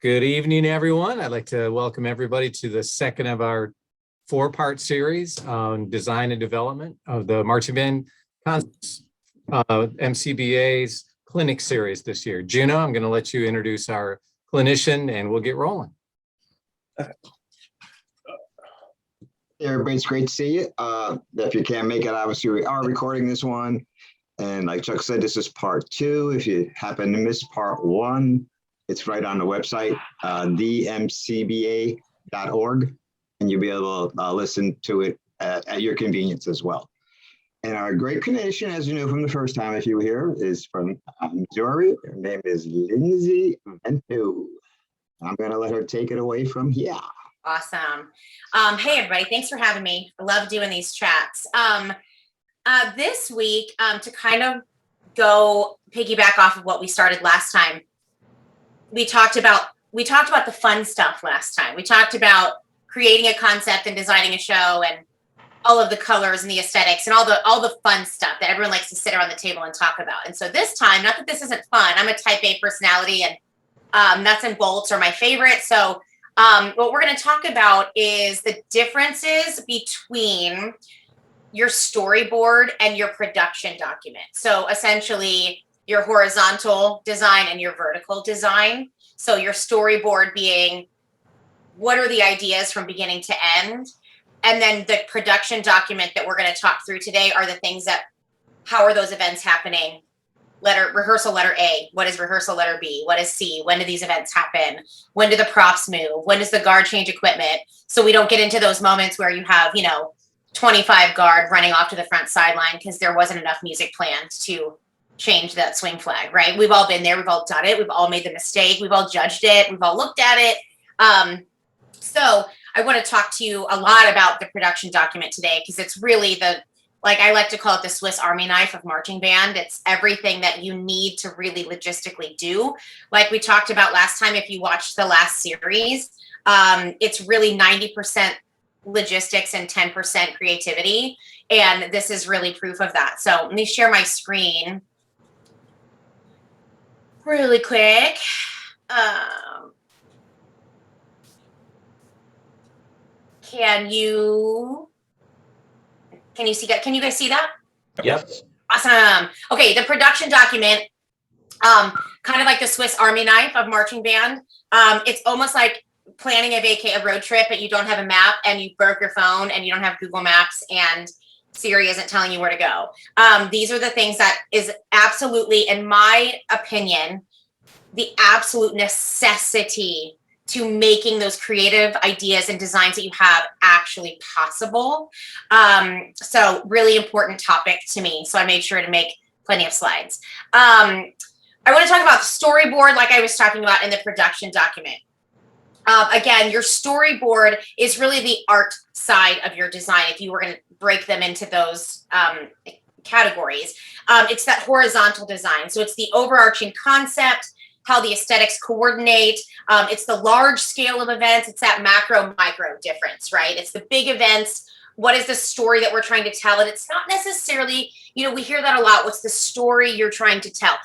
Good evening, everyone. I'd like to welcome everybody to the second of our four-part series on design and development of the marching band MCBA's clinic series this year. Juno, I'm going to let you introduce our clinician and we'll get rolling. Hey, everybody, it's great to see you. If you can't make it, obviously we are recording this one. And like Chuck said, this is part 2. If you happen to miss part 1, it's right on the website, themcba.org, and you'll be able to listen to it at your convenience as well. And our great clinician, as you know from the first time, if you were here, is from Missouri. Her name is Lindsey Vento. I'm going to let her take it away from here. Awesome. Hey, everybody. Thanks for having me. I love doing these chats. This week, to kind of go piggyback off of what we started last time, we talked about the fun stuff last time. We talked about creating a concept and designing a show and all of the colors and the aesthetics and all the fun stuff that everyone likes to sit around the table and talk about. And so this time, not that this isn't fun, I'm a type A personality and nuts and bolts are my favorite. So what we're going to talk about is the differences between your storyboard and your production document. So essentially your horizontal design and your vertical design. So your storyboard being what are the ideas from beginning to end? And then the production document that we're going to talk through today are the things that, how are those events happening? Rehearsal letter A, what is rehearsal letter B? What is C? When do these events happen? When do the props move? When does the guard change equipment? So we don't get into those moments where you have, 25 guard running off to the front sideline because there wasn't enough music planned to change that swing flag, right? We've all been there. We've all done it. We've all made the mistake. We've all judged it. We've all looked at it. So I want to talk to you a lot about the production document today because it's really I like to call it the Swiss Army knife of marching band. It's everything that you need to really logistically do. Like we talked about last time, if you watched the last series, it's really 90% logistics and 10% creativity. And this is really proof of that. So let me share my screen really quick. Can you see that? Can you guys see that? Yep. Awesome. Okay, the production document, kind of like the Swiss Army knife of marching band. It's almost like planning a road trip, but you don't have a map and you broke your phone and you don't have Google Maps and Siri isn't telling you where to go. These are the things that is absolutely, in my opinion, the absolute necessity to making those creative ideas and designs that you have actually possible. So really important topic to me. So I made sure to make plenty of slides. I want to talk about the storyboard like I was talking about in the production document. Again, your storyboard is really the art side of your design if you were going to break them into those categories. It's that horizontal design. So it's the overarching concept, how the aesthetics coordinate. It's the large scale of events. It's that macro micro difference, right? It's the big events. What is the story that we're trying to tell? And it's not necessarily, we hear that a lot. What's the story you're trying to tell?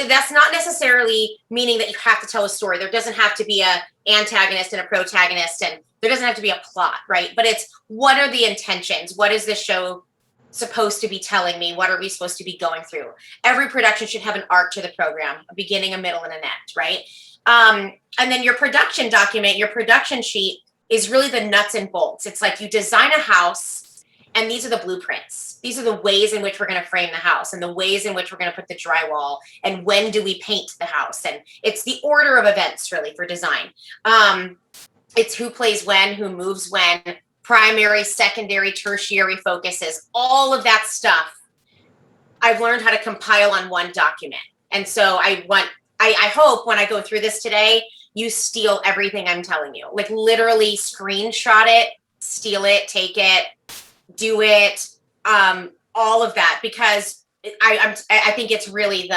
That's not necessarily meaning that you have to tell a story. There doesn't have to be an antagonist and a protagonist, and there doesn't have to be a plot, right? But it's what are the intentions? What is this show supposed to be telling me? What are we supposed to be going through? Every production should have an arc to the program, a beginning, a middle, and an end, right? And then your production document, your production sheet is really the nuts and bolts. It's like you design a house and these are the blueprints. These are the ways in which we're going to frame the house and the ways in which we're going to put the drywall and when do we paint the house. And it's the order of events really for design. It's who plays when, who moves when, primary, secondary, tertiary focuses, all of that stuff. I've learned how to compile on one document. And so I hope when I go through this today, you steal everything I'm telling you, like literally screenshot it, steal it, take it, do it, all of that, because I think it's really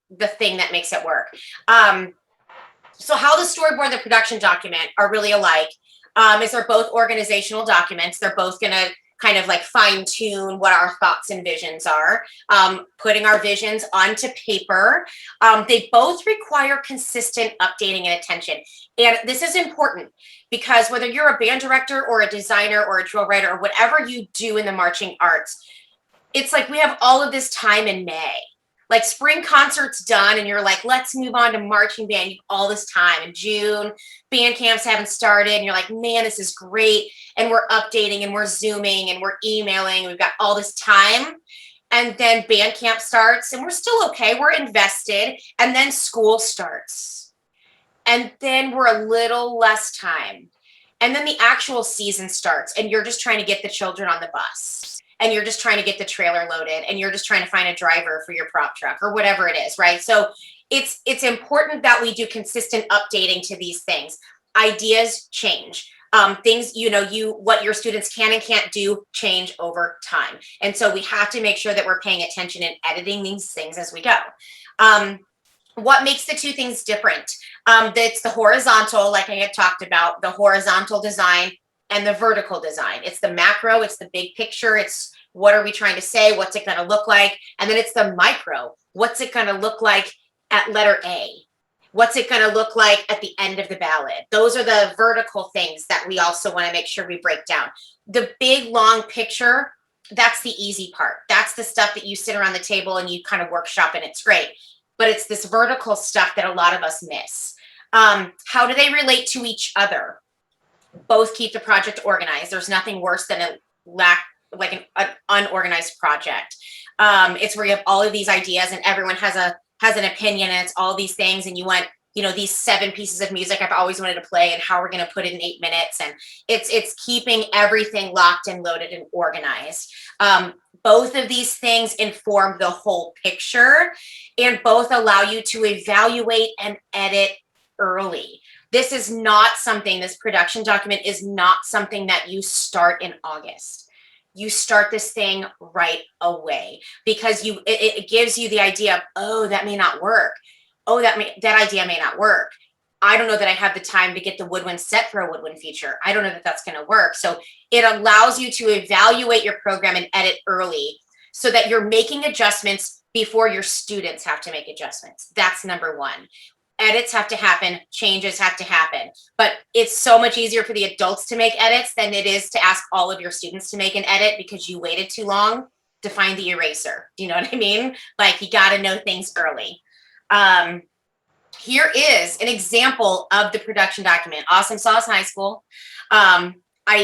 the thing that makes it work. So how the storyboard and the production document are really alike is they're both organizational documents. They're both going to kind of like fine tune what our thoughts and visions are, putting our visions onto paper. They both require consistent updating and attention. And this is important because whether you're a band director or a designer or a drill writer or whatever you do in the marching arts, it's like we have all of this time in May. Like spring concert's done and you're like, let's move on to marching band. You have all this time. In June, band camps haven't started and you're like, man, this is great. And we're updating and we're Zooming and we're emailing. We've got all this time. And then band camp starts and we're still okay. We're invested. And then school starts. And then we're a little less time. And then the actual season starts and you're just trying to get the children on the bus. And you're just trying to get the trailer loaded and you're just trying to find a driver for your prop truck or whatever it is, right? So it's important that we do consistent updating to these things. Ideas change. Things, what your students can and can't do change over time. And so we have to make sure that we're paying attention and editing these things as we go. What makes the two things different? That's the horizontal, like I had talked about, the horizontal design and the vertical design. It's the macro, it's the big picture, it's what are we trying to say, what's it gonna look like? And then it's the micro, what's it gonna look like at letter A? What's it gonna look like at the end of the ballad? Those are the vertical things that we also wanna make sure we break down. The big, long picture, that's the easy part. That's the stuff that you sit around the table and you kind of workshop and it's great. But it's this vertical stuff that a lot of us miss. How do they relate to each other? Both keep the project organized. There's nothing worse than an unorganized project. It's where you have all of these ideas and everyone has an opinion and it's all these things and you want, these 7 pieces of music I've always wanted to play and how we're going to put it in 8 minutes. And it's keeping everything locked and loaded and organized. Both of these things inform the whole picture and both allow you to evaluate and edit early. This production document is not something that you start in August. You start this thing right away because it gives you the idea of, oh, that may not work. Oh, that idea may not work. I don't know that I have the time to get the woodwind set for a woodwind feature. I don't know that that's going to work. So it allows you to evaluate your program and edit early so that you're making adjustments before your students have to make adjustments. That's number one. Edits have to happen, changes have to happen, but it's so much easier for the adults to make edits than it is to ask all of your students to make an edit because you waited too long to find the eraser. Do you know what I mean? Like you got to know things early. Here is an example of the production document. Awesome Sauce High School. I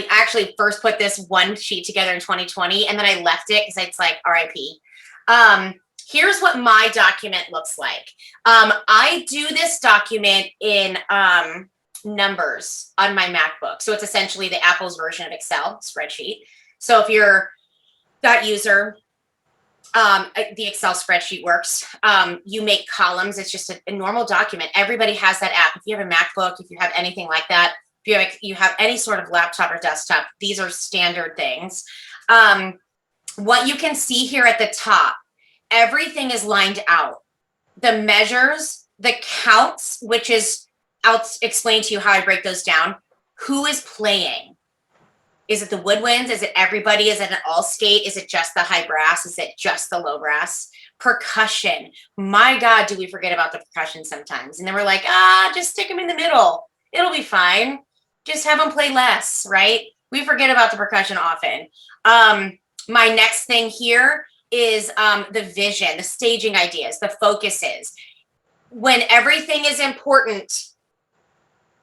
actually first put this one sheet together in 2020 and then I left it because it's like RIP. Here's what my document looks like. I do this document in numbers on my MacBook. So it's essentially the Apple's version of Excel spreadsheet. So if you're that user, the Excel spreadsheet works. You make columns. It's just a normal document. Everybody has that app. If you have a MacBook, if you have anything like that, if you have any sort of laptop or desktop, these are standard things. What you can see here at the top, everything is lined out. The measures, the counts, which is, I'll explain to you how I break those down. Who is playing? Is it the woodwinds? Is it everybody? Is it an all skate? Is it just the high brass? Is it just the low brass? Percussion. My God, do we forget about the percussion sometimes? And then we're like, just stick them in the middle. It'll be fine. Just have them play less, right? We forget about the percussion often. My next thing here is the vision, the staging ideas, the focuses. When everything is important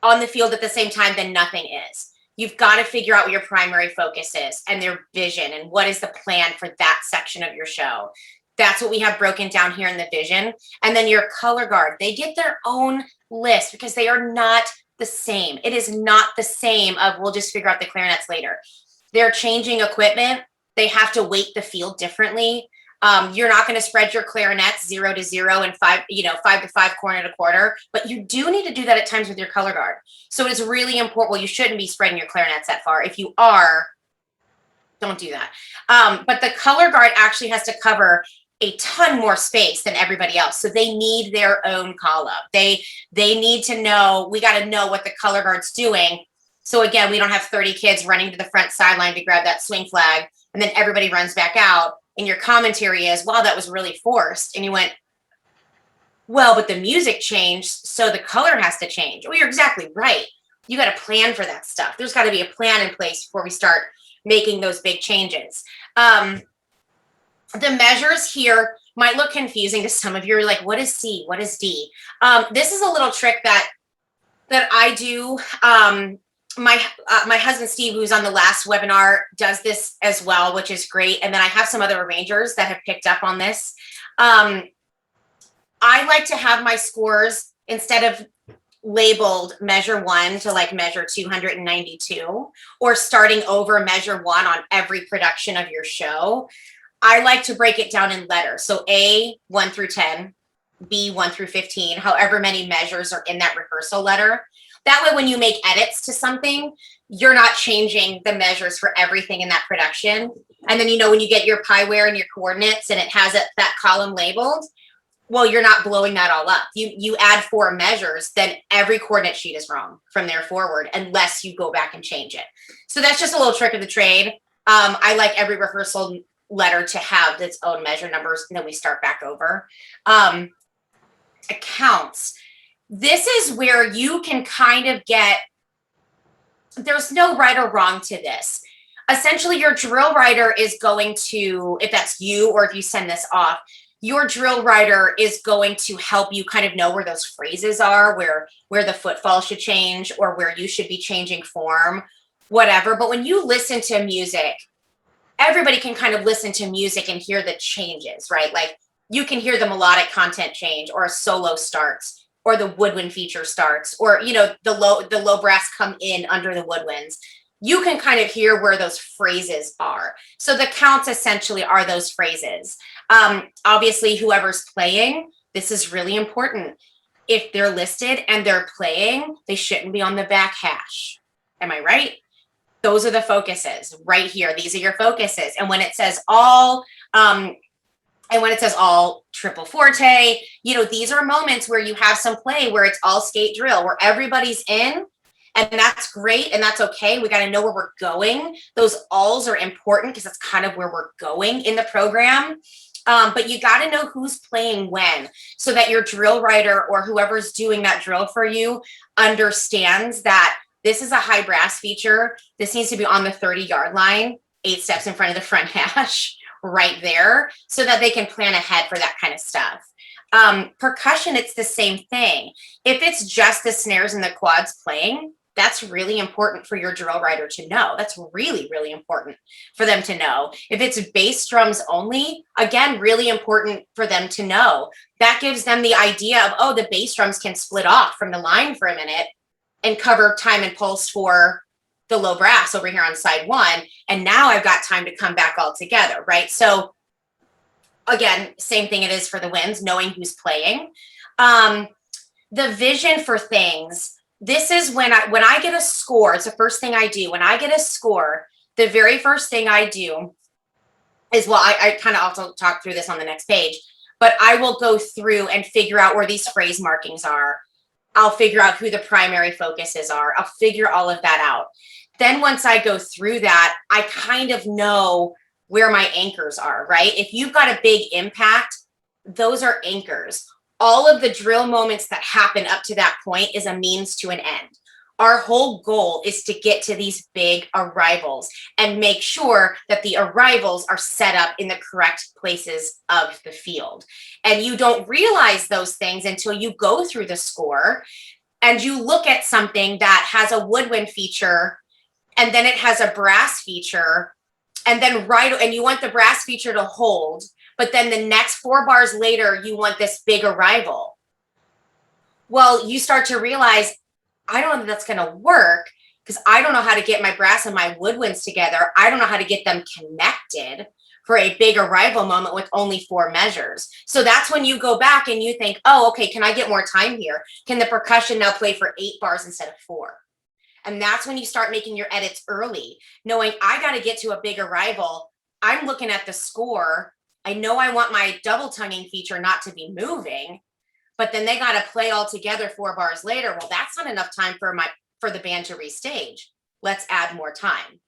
on the field at the same time, then nothing is. You've got to figure out what your primary focus is and their vision and what is the plan for that section of your show. That's what we have broken down here in the vision. And then your color guard, they get their own list because they are not the same. It is not the same of we'll just figure out the clarinets later. They're changing equipment. They have to weight the field differently. You're not going to spread your clarinets 0 to 0 and 5 to 5, corner to quarter, but you do need to do that at times with your color guard. So it's really important. Well, you shouldn't be spreading your clarinets that far. If you are, don't do that. But the color guard actually has to cover a ton more space than everybody else. So they need their own call up. They need to know, we got to know what the color guard's doing So again, we don't have 30 kids running to the front sideline to grab that swing flag, and then everybody runs back out. And your commentary is, wow, that was really forced. And you went, well, but the music changed, so the color has to change. Well, you're exactly right. You got to plan for that stuff. There's got to be a plan in place before we start making those big changes. The measures here might look confusing to some of you. You're like, what is C? What is D? This is a little trick that I do. My husband, Steve, who's on the last webinar, does this as well, which is great. And then I have some other arrangers that have picked up on this. I like to have my scores, instead of labeled measure 1 to like measure 292, or starting over measure 1 on every production of your show. I like to break it down in letters. So A, 1 through 10, B, 1 through 15, however many measures are in that rehearsal letter. That way, when you make edits to something, you're not changing the measures for everything in that production. And then, when you get your pieware and your coordinates and it has that column labeled, well, you're not blowing that all up. You add 4 measures, then every coordinate sheet is wrong from there forward, unless you go back and change it. So that's just a little trick of the trade. I like every rehearsal letter to have its own measure numbers, and then we start back over. Accounts. This is where you can kind of there's no right or wrong to this. Essentially, your drill writer is going to, if that's you or if you send this off, your drill writer is going to help you kind of know where those phrases are, where the footfall should change, or where you should be changing form, whatever. But when you listen to music, everybody can kind of listen to music and hear the changes, right? Like you can hear the melodic content change, or a solo starts, or the woodwind feature starts, or, the low brass come in under the woodwinds. You can kind of hear where those phrases are. So the counts essentially are those phrases. Obviously, whoever's playing, this is really important. If they're listed and they're playing, they shouldn't be on the back hash. Am I right? Those are the focuses right here. These are your focuses. And when it says all, triple forte, these are moments where you have some play where it's all skate drill, where everybody's in. And that's great. And that's okay. We got to know where we're going. Those alls are important because that's kind of where we're going in the program. But you got to know who's playing when, so that your drill writer or whoever's doing that drill for you understands that this is a high brass feature. This needs to be on the 30-yard line, 8 steps in front of the front hash right there, so that they can plan ahead for that kind of stuff. Percussion, it's the same thing. If it's just the snares and the quads playing, that's really important for your drill writer to know. That's really, really important for them to know. If it's bass drums only, again, really important for them to know. That gives them the idea of, the bass drums can split off from the line for a minute and cover time and pulse for the low brass over here on side 1. And now I've got time to come back all together, right? So again, same thing it is for the winds, knowing who's playing. The vision for things. This is when I get a score, it's the first thing I do. When I get a score, the very first thing I do is, I kind of also talk through this on the next page, but I will go through and figure out where these phrase markings are. I'll figure out who the primary focuses are. I'll figure all of that out. Then once I go through that, I kind of know where my anchors are, right? If you've got a big impact, those are anchors. All of the drill moments that happen up to that point is a means to an end. Our whole goal is to get to these big arrivals and make sure that the arrivals are set up in the correct places of the field. And you don't realize those things until you go through the score and you look at something that has a woodwind feature, and then it has a brass feature, and then and you want the brass feature to hold, but then the next 4 bars later, you want this big arrival. Well, you start to realize, I don't know if that's going to work because I don't know how to get my brass and my woodwinds together. I don't know how to get them connected for a big arrival moment with only 4 measures. So that's when you go back and you think, okay, can I get more time here? Can the percussion now play for 8 bars instead of 4? And that's when you start making your edits early, knowing I got to get to a big arrival. I'm looking at the score. I know I want my double tonguing feature not to be moving, but then they got to play all together 4 bars later. Well, that's not enough time for for the band to restage. Let's add more time.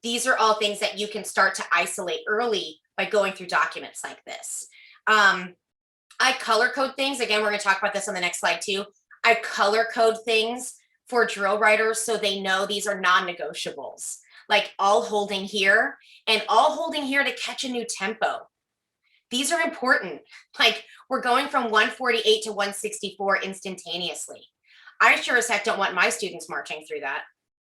These are all things that you can start to isolate early by going through documents like this. I color code things. Again, we're going to talk about this on the next slide too. I color code things for drill writers so they know these are non-negotiables, like all holding here and all holding here to catch a new tempo. These are important. Like we're going from 148 to 164 instantaneously. I sure as heck don't want my students marching through that.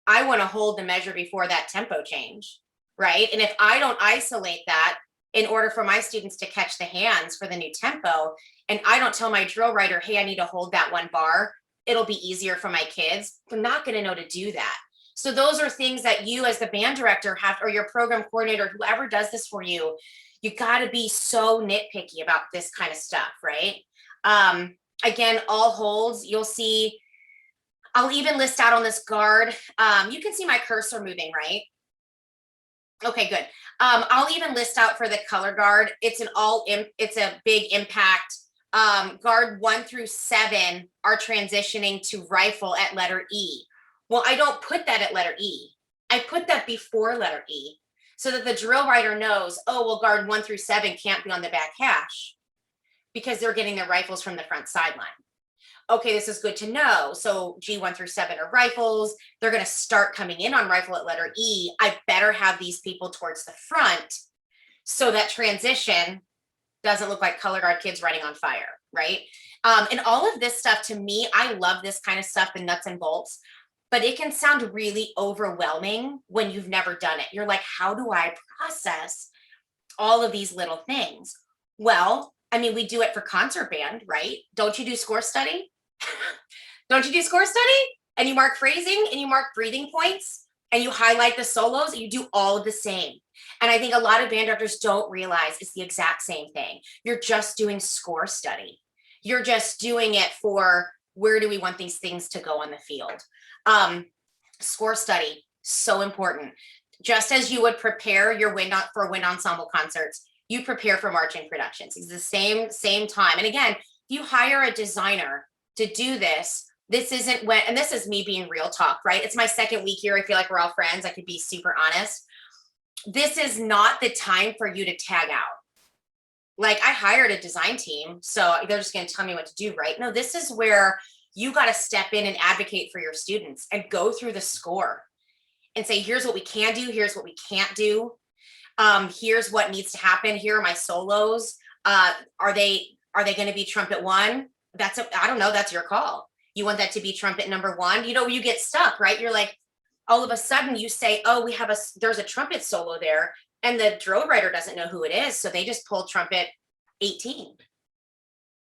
I want to hold the measure before that tempo change, right? And if I don't isolate that in order for my students to catch the hands for the new tempo, and I don't tell my drill writer, hey, I need to hold that one bar, it'll be easier for my kids. They're not going to know to do that. So those are things that you as the band director have, or your program coordinator, whoever does this for you, you got to be so nitpicky about this kind of stuff, right? Again, all holds, you'll see, I'll even list out on this guard. You can see my cursor moving, right? Okay, good. I'll even list out for the color guard. It's it's a big impact. Guard 1 through 7 are transitioning to rifle at letter E. Well, I don't put that at letter E. I put that before letter E so that the drill writer knows, oh, well, guard 1 through 7 can't be on the back hash because they're getting their rifles from the front sideline. Okay, this is good to know. So G1 through 7 are rifles. They're going to start coming in on rifle at letter E. I better have these people towards the front so that transition doesn't look like color guard kids riding on fire, right? And all of this stuff, to me, I love this kind of stuff, the nuts and bolts, but it can sound really overwhelming when you've never done it. You're like, how do I process all of these little things? Well, I mean, we do it for concert band, right? Don't you do score study? Don't you do score study? And you mark phrasing and you mark breathing points and you highlight the solos, you do all of the same. And I think a lot of band directors don't realize it's the exact same thing. You're just doing score study. You're just doing it for where do we want these things to go on the field. Score study, so important. Just as you would prepare your wind ensemble concerts, you prepare for marching productions. It's the same time. And again, if you hire a designer to do this, this isn't when, and this is me being real talk, right? It's my second week here. I feel like we're all friends. I could be super honest. This is not the time for you to tag out. Like I hired a design team, so they're just going to tell me what to do, right? No, this is where you got to step in and advocate for your students and go through the score and say, here's what we can do. Here's what we can't do. Here's what needs to happen. Here are my solos. Are they going to be trumpet 1? I don't know. That's your call. You want that to be trumpet number 1. You know, you get stuck, right? You're like, all of a sudden you say, oh, there's a trumpet solo there. And the drill writer doesn't know who it is. So they just pull trumpet 18.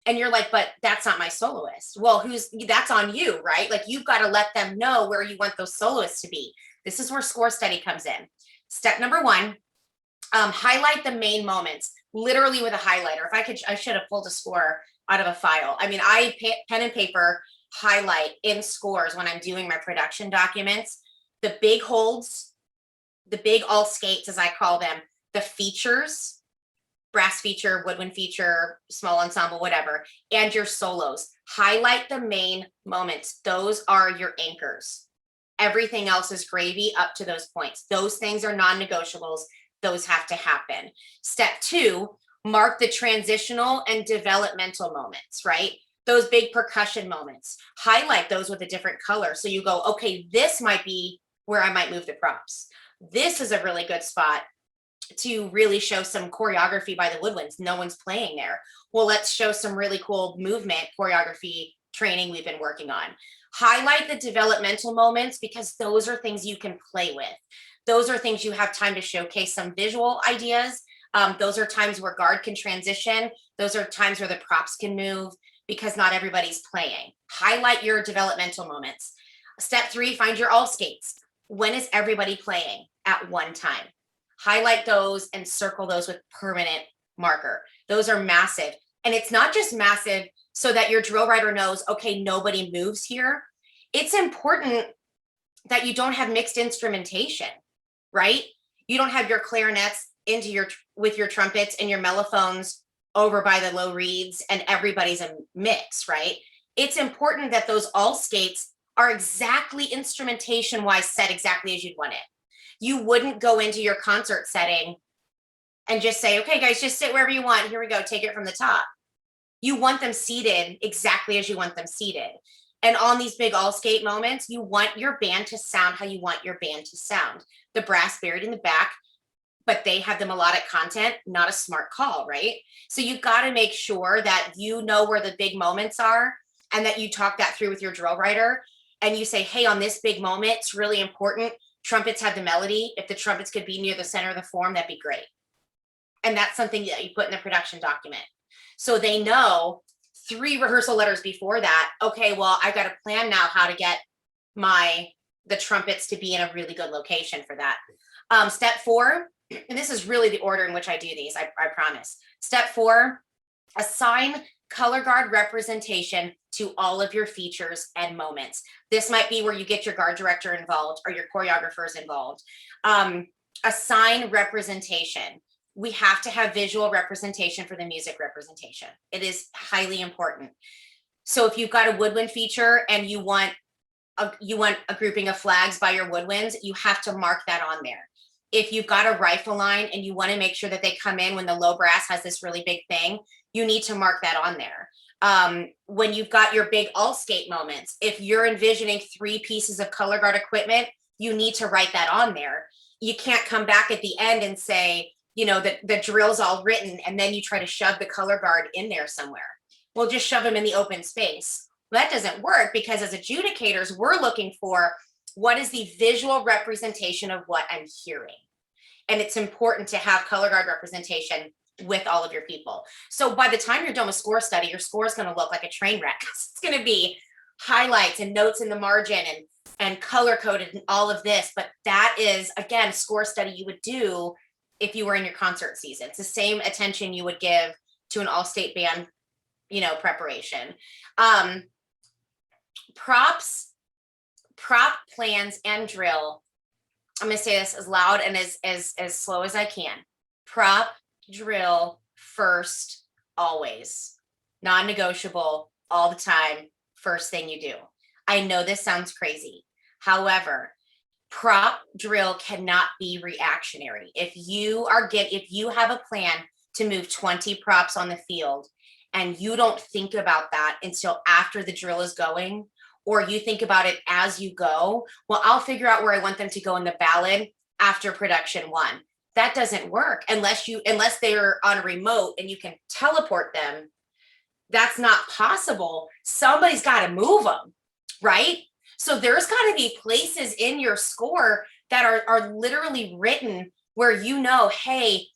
And you're like, but that's not my soloist. Well, that's on you, right? Like you've got to let them know where you want those soloists to be. This is where score study comes in. Step number 1, highlight the main moments, literally with a highlighter. I should have pulled a score out of a file. I mean, pen and paper highlight in scores when I'm doing my production documents, the big holds, the big all skates, as I call them, the features, brass feature, woodwind feature, small ensemble, whatever, and your solos. Highlight the main moments. Those are your anchors. Everything else is gravy up to those points. Those things are non-negotiables. Those have to happen. Step 2, mark the transitional and developmental moments, right? Those big percussion moments. Highlight those with a different color. So you go, okay, this might be where I might move the props. This is a really good spot to really show some choreography by the woodwinds. No one's playing there. Well, let's show some really cool movement choreography training we've been working on. Highlight the developmental moments because those are things you can play with. Those are things you have time to showcase some visual ideas. Those are times where guard can transition. Those are times where the props can move because not everybody's playing. Highlight your developmental moments. Step 3, find your all skates. When is everybody playing at one time? Highlight those and circle those with permanent marker. Those are massive. And it's not just massive so that your drill writer knows, okay, nobody moves here. It's important that you don't have mixed instrumentation, right? You don't have your clarinets with your trumpets and your mellophones over by the low reeds and everybody's a mix, right? It's important that those all skates are exactly instrumentation wise set exactly as you'd want it. You wouldn't go into your concert setting and just say, okay, guys, just sit wherever you want. Here we go. Take it from the top. You want them seated exactly as you want them seated. And on these big all skate moments, you want your band to sound how you want your band to sound. The brass buried in the back, but they have the melodic content, not a smart call, right? So you've got to make sure that you know where the big moments are and that you talk that through with your drill writer. And you say, hey, on this big moment, it's really important. Trumpets have the melody. If the trumpets could be near the center of the form, that'd be great. And that's something that you put in the production document. So they know 3 rehearsal letters before that, okay, well, I've got a plan now how to get the trumpets to be in a really good location for that. Step 4, and this is really the order in which I do these, I promise. Step 4, assign color guard representation to all of your features and moments. This might be where you get your guard director involved or your choreographers involved. Assign representation. We have to have visual representation for the music representation. It is highly important. So if you've got a woodwind feature and you want a grouping of flags by your woodwinds, you have to mark that on there. If you've got a rifle line and you want to make sure that they come in when the low brass has this really big thing, you need to mark that on there. When you've got your big all skate moments, if you're envisioning 3 pieces of color guard equipment, you need to write that on there. You can't come back at the end and say, you know, the drill's all written and then you try to shove the color guard in there somewhere. Well, just shove them in the open space. Well, that doesn't work because as adjudicators, we're looking for what is the visual representation of what I'm hearing. And it's important to have color guard representation with all of your people. So by the time you're done with score study, your score is going to look like a train wreck. It's going to be highlights and notes in the margin and color coded and all of this. But that is, again, score study you would do if you were in your concert season. It's the same attention you would give to an all-state band, you know, preparation. Prop plans and drill. I'm going to say this as loud and as slow as I can. Prop drill first, always. Non-negotiable, all the time, first thing you do. I know this sounds crazy. However, prop drill cannot be reactionary. If you have a plan to move 20 props on the field and you don't think about that until after the drill is going, or you think about it as you go, well, I'll figure out where I want them to go in the ballad after production 1. That doesn't work unless they're on a remote and you can teleport them. That's not possible. Somebody's got to move them, right? So there's got to be places in your score that are literally written where you know, hey,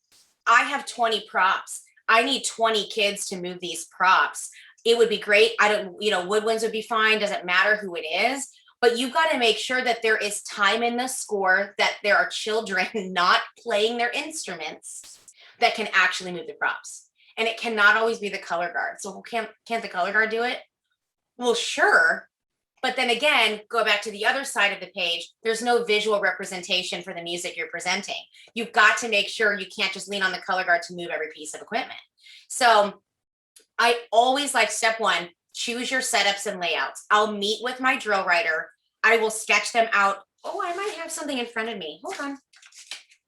I have 20 props. I need 20 kids to move these props. It would be great. Woodwinds would be fine. Doesn't matter who it is. But you've got to make sure that there is time in the score that there are children not playing their instruments that can actually move the props. And it cannot always be the color guard. So can't the color guard do it? Well, sure. But then again, go back to the other side of the page. There's no visual representation for the music you're presenting. You've got to make sure you can't just lean on the color guard to move every piece of equipment. So I always like step 1, choose your setups and layouts. I'll meet with my drill writer. I will sketch them out. Oh, I might have something in front of me. Hold on.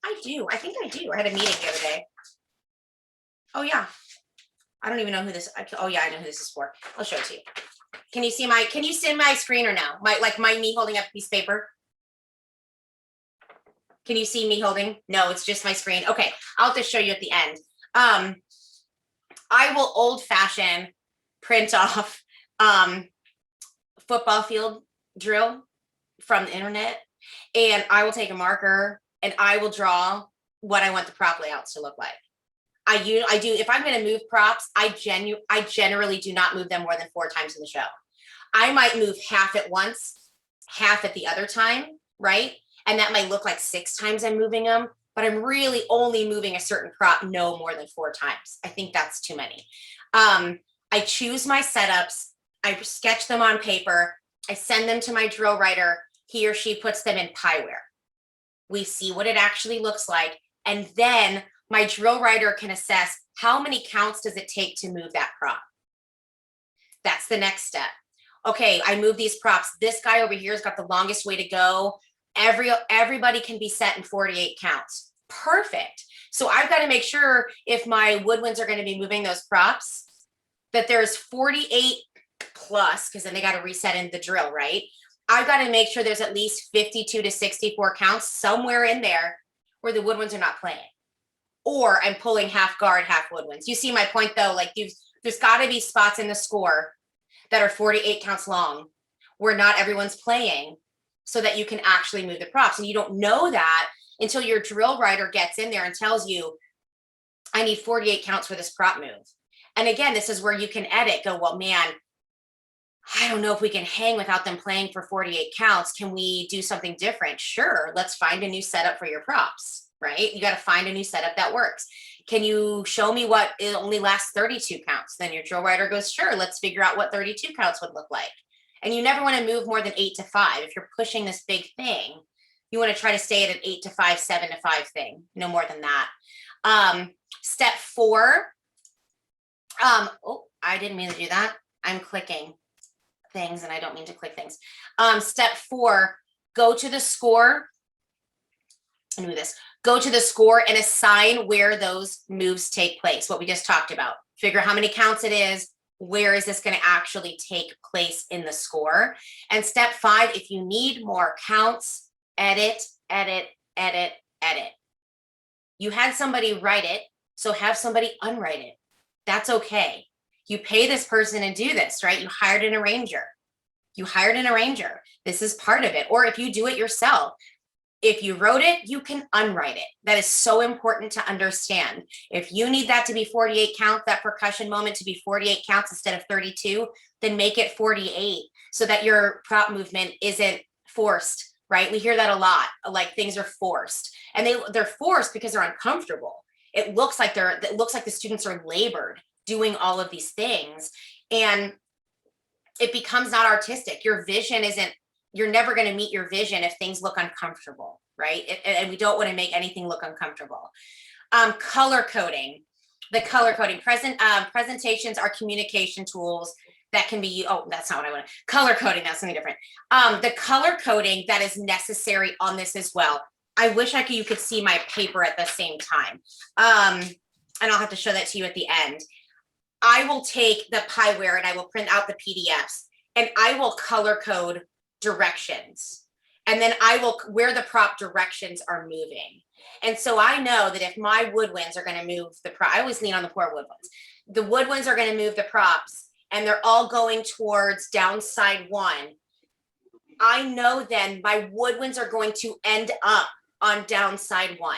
I do. I think I do. I had a meeting the other day. Oh, yeah. I don't even know who this. Oh, yeah, I know who this is for. I'll show it to you. Can you see my screen or no? Me holding up a piece of paper? Can you see me holding? No, it's just my screen. Okay, I'll have to show you at the end. I will old fashioned print off football field drill from the internet, and I will take a marker and I will draw what I want the prop layouts to look like. I do. If I'm going to move props, I generally do not move them more than 4 times in the show. I might move half at once, half at the other time, right? And that might look like 6 times I'm moving them, but I'm really only moving a certain prop no more than 4 times. I think that's too many. I choose my setups. I sketch them on paper. I send them to my drill writer. He or she puts them in Pieware. We see what it actually looks like. And then my drill writer can assess how many counts does it take to move that prop. That's the next step. okay, I move these props. This guy over here has got the longest way to go. Everybody can be set in 48 counts. Perfect. So I've got to make sure if my woodwinds are going to be moving those props, that there's 48 plus, because then they got to reset in the drill, right? I've got to make sure there's at least 52 to 64 counts somewhere in there where the woodwinds are not playing. Or I'm pulling half guard, half woodwinds. You see my point though, like there's got to be spots in the score that are 48 counts long where not everyone's playing so that you can actually move the props. And you don't know that until your drill writer gets in there and tells you, I need 48 counts for this prop move. And again, this is where you can edit, go, well, man, I don't know if we can hang without them playing for 48 counts. Can we do something different? Sure, let's find a new setup for your props, right? You got to find a new setup that works. Can you show me what it only lasts 32 counts? Then your drill writer goes, sure, let's figure out what 32 counts would look like. And you never want to move more than 8 to 5. If you're pushing this big thing, you want to try to stay at an 8 to 5, 7 to 5 thing, no more than that. Step 4. Oh, I didn't mean to do that. I'm clicking things and I don't mean to click things. Step 4, go to the score. And do this. Go to the score and assign where those moves take place. What we just talked about. Figure how many counts it is. Where is this going to actually take place in the score? And step 5, if you need more counts, edit, edit, edit, edit. You had somebody write it, so have somebody unwrite it. That's okay. You pay this person to do this, right? You hired an arranger. You hired an arranger. This is part of it. Or if you do it yourself, if you wrote it, you can unwrite it. That is so important to understand. If you need that to be 48 counts, that percussion moment to be 48 counts instead of 32, then make it 48 so that your prop movement isn't forced, right? We hear that a lot, like things are forced. And they're forced because they're uncomfortable. It looks like the students are labored doing all of these things. And it becomes not artistic. Your vision isn't, you're never going to meet your vision if things look uncomfortable, right? And we don't want to make anything look uncomfortable. Color coding. The color coding. Presentations are communication tools that can be, oh, that's not what I want. Color coding, that's something different. The color coding that is necessary on this as well. I wish you could see my paper at the same time. And I'll have to show that to you at the end. I will take the Pieware and I will print out the PDFs and I will color code directions. And then I will, where the prop directions are moving. And so I know that if my woodwinds are going to move the prop, I always lean on the poor woodwinds. The woodwinds are going to move the props and they're all going towards downside 1. I know then my woodwinds are going to end up on downside 1.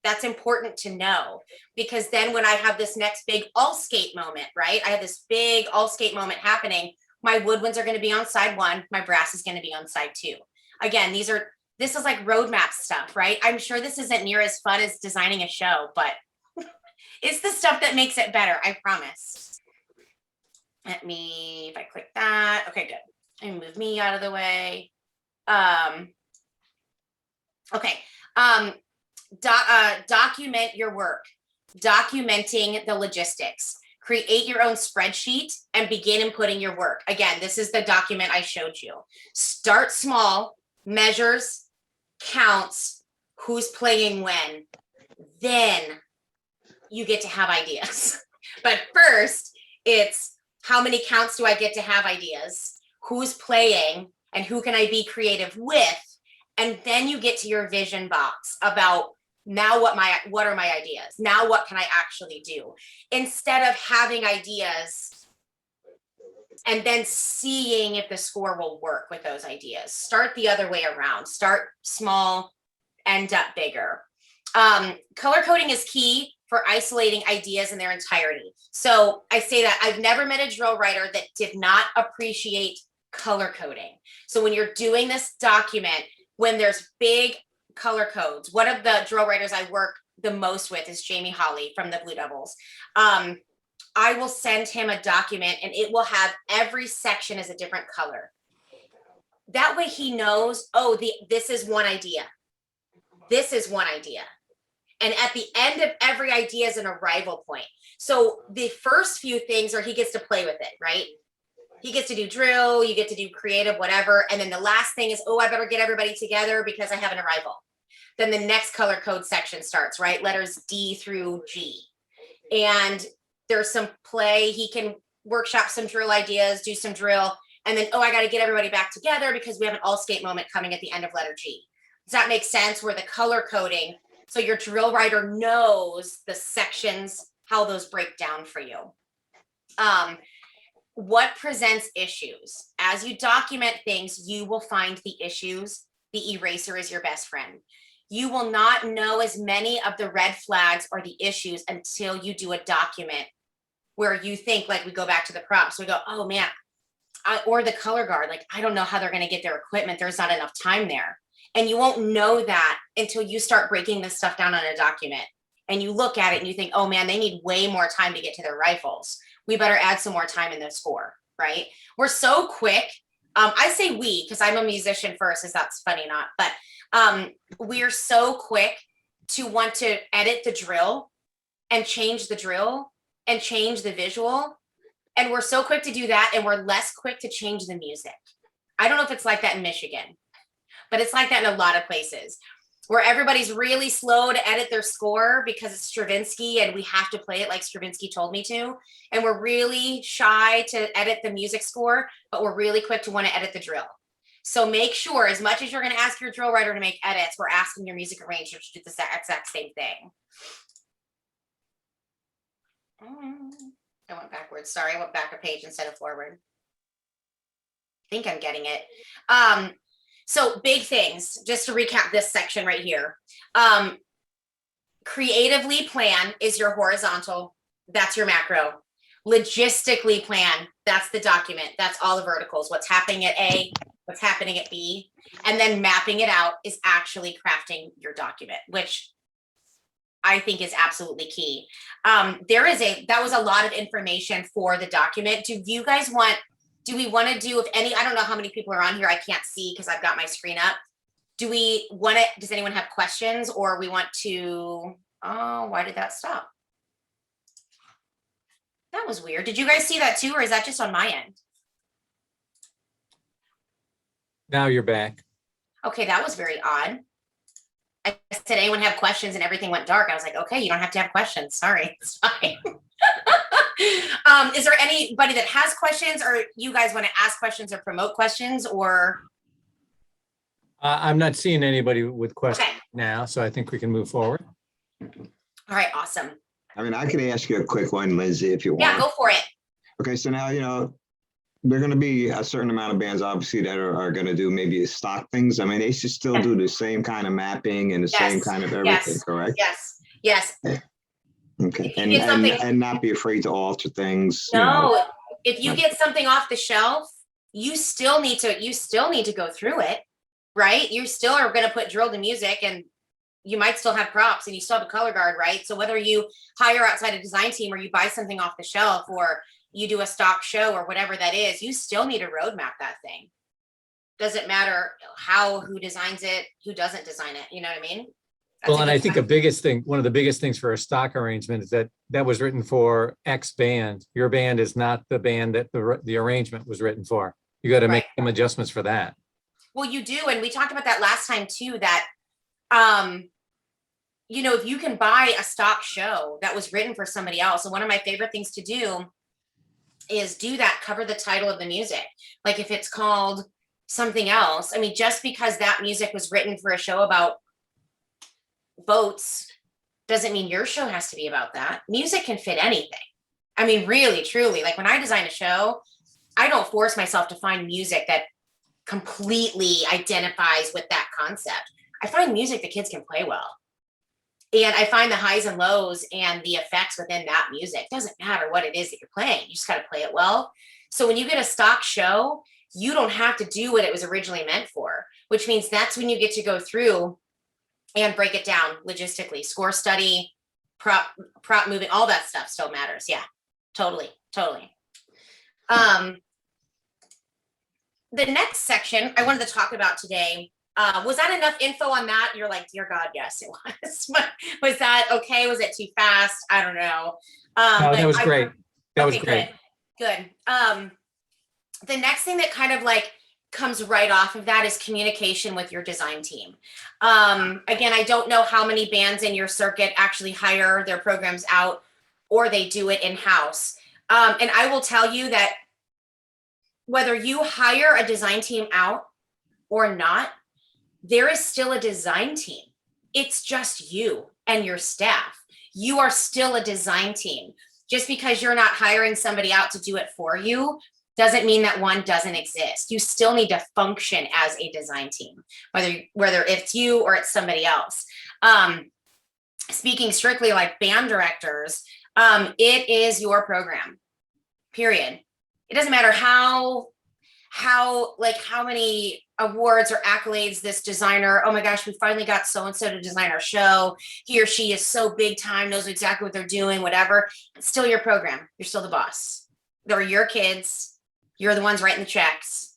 That's important to know because then when I have this next big all skate moment, right? I have this big all skate moment happening. My woodwinds are going to be on side 1. My brass is going to be on side 2. Again, this is like roadmap stuff, right? I'm sure this isn't near as fun as designing a show, but it's the stuff that makes it better. I promise. Let me, if I click that, okay, good. And move me out of the way. Okay. Document your work. Documenting the logistics. Create your own spreadsheet and begin inputting your work. Again, this is the document I showed you. Start small, measures, counts, who's playing when. Then you get to have ideas. But first, it's how many counts do I get to have ideas? Who's playing and who can I be creative with? And then you get to your vision box about now what are my ideas? Now what can I actually do? Instead of having ideas and then seeing if the score will work with those ideas. Start the other way around. Start small, end up bigger. Color coding is key for isolating ideas in their entirety. So I say that I've never met a drill writer that did not appreciate color coding. So when you're doing this document, when there's big color codes, one of the drill writers I work the most with is Jamie Holly from the Blue Devils. I will send him a document and it will have every section as a different color. That way he knows, oh, this is one idea. This is one idea. And at the end of every idea is an arrival point. So the first few things are he gets to play with it, right? he gets to do drill, you get to do creative, whatever. And then the last thing is, oh, I better get everybody together because I have an arrival. Then the next color code section starts, right? Letters D through G. And there's some play. He can workshop some drill ideas, do some drill. And then, oh, I got to get everybody back together because we have an all skate moment coming at the end of letter G. Does that make sense? Where the color coding, so your drill writer knows the sections, how those break down for you. What presents issues? As you document things, you will find the issues. The eraser is your best friend. You will not know as many of the red flags or the issues until you do a document where you think, like we go back to the props, we go, oh man, or the color guard, like, I don't know how they're going to get their equipment. There's not enough time there. And you won't know that until you start breaking this stuff down on a document and you look at it and you think, oh man, they need way more time to get to their rifles. We better add some more time in the score, right? We're so quick. I say we, because I'm a musician first, as that's funny not, but we're so quick to want to edit the drill and change the drill and change the visual. And we're so quick to do that. And we're less quick to change the music. I don't know if it's like that in Michigan, but it's like that in a lot of places where everybody's really slow to edit their score because it's Stravinsky and we have to play it like Stravinsky told me to. And we're really shy to edit the music score, but we're really quick to want to edit the drill. So make sure, as much as you're going to ask your drill writer to make edits, we're asking your music arranger to do the exact same thing. I went backwards. Sorry, I went back a page instead of forward. I think I'm getting it. So big things, just to recap this section right here. Creatively plan is your horizontal. That's your macro. Logistically plan, that's the document. That's all the verticals. What's happening at A, what's happening at B. And then mapping it out is actually crafting your document, which I think is absolutely key. That was a lot of information for the document. Do we want to do, if any, I don't know how many people are on here. I can't see because I've got my screen up. Does anyone have questions, or we want to, oh, why did that stop? That was weird. Did you guys see that too, or is that just on my end? Now you're back. Okay, that was very odd. I said, anyone have questions, and everything went dark. I was like, okay, you don't have to have questions. Sorry, it's fine. Is there anybody that has questions, or you guys want to ask questions or promote questions, or? I'm not seeing anybody with questions now, so I think we can move forward. All right, awesome. I mean, I could ask you a quick one, Lindsay, if you want. Yeah, go for it. Okay, so now, there are going to be a certain amount of bands, obviously, that are going to do maybe stock things. I mean, they should still do the same kind of mapping and the same kind of everything, correct? Yes. Okay, and not be afraid to alter things. No, if you get something off the shelf, you still need to go through it, right? You still are going to put drill to music, and you might still have props, and you still have a color guard, right? So whether you hire outside a design team or you buy something off the shelf or you do a stock show or whatever that is, you still need to roadmap that thing. Doesn't matter who designs it, who doesn't design it. You know what I mean? Well, and I think one of the biggest things for a stock arrangement is that was written for X band. Your band is not the band that the arrangement was written for. You got to make some adjustments for that. Well, you do. And we talked about that last time too, that, if you can buy a stock show that was written for somebody else. And one of my favorite things to do is do that, cover the title of the music. Like if it's called something else, I mean, just because that music was written for a show about boats doesn't mean your show has to be about that. Music can fit anything. I mean, really, truly, like when I design a show, I don't force myself to find music that completely identifies with that concept. I find music the kids can play well. And I find the highs and lows and the effects within that music. Doesn't matter what it is that you're playing. You just got to play it well. So when you get a stock show, you don't have to do what it was originally meant for, which means that's when you get to go through and break it down logistically. Score study, prop moving, all that stuff still matters. Yeah, totally. The next section I wanted to talk about today, was that enough info on that? You're like, dear God, yes, it was. Was that okay? Was it too fast? I don't know. No, that was great. That was great. Good. the next thing that kind of like comes right off of that is communication with your design team. Again, I don't know how many bands in your circuit actually hire their programs out or they do it in-house. And I will tell you that whether you hire a design team out or not, there is still a design team. It's just you and your staff. You are still a design team. Just because you're not hiring somebody out to do it for you doesn't mean that one doesn't exist. You still need to function as a design team, whether it's you or it's somebody else. Speaking strictly like band directors, it is your program, period. It doesn't matter how many awards or accolades this designer, oh my gosh, we finally got so-and-so to design our show. He or she is so big time, knows exactly what they're doing, whatever. It's still your program. You're still the boss. They're your kids. You're the ones writing the checks.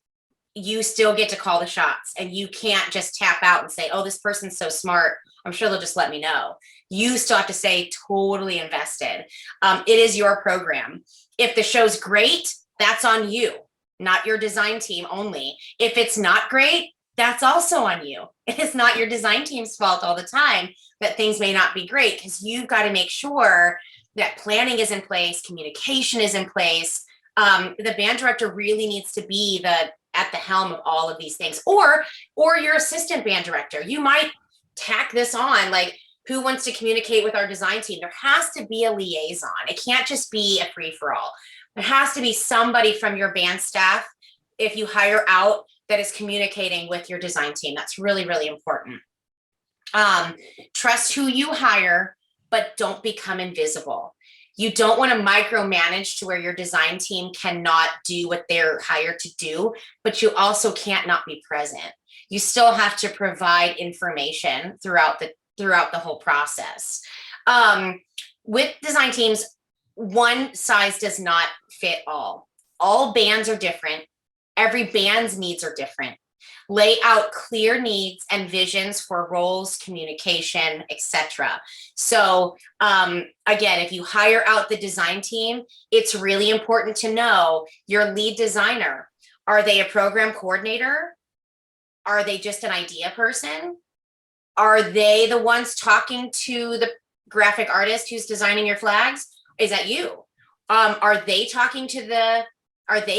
You still get to call the shots, and you can't just tap out and say, oh, this person's so smart, I'm sure they'll just let me know. You still have to stay totally invested. It is your program. If the show's great, that's on you, not your design team only. If it's not great, that's also on you. It is not your design team's fault all the time that things may not be great, because you've got to make sure that planning is in place, communication is in place. The band director really needs to be at the helm of all of these things, or your assistant band director. You might tack this on, like, who wants to communicate with our design team? There has to be a liaison. It can't just be a free-for-all. There has to be somebody from your band staff, if you hire out, that is communicating with your design team. That's really, really important. Trust who you hire, but don't become invisible. You don't want to micromanage to where your design team cannot do what they're hired to do, but you also can't not be present. You still have to provide information throughout the whole process. With design teams, one size does not fit all. All bands are different. Every band's needs are different. Lay out clear needs and visions for roles, communication, etc. So again, if you hire out the design team, it's really important to know your lead designer. Are they a program coordinator? Are they just an idea person? Are they the ones talking to the graphic artist who's designing your flags? Is that you? Are they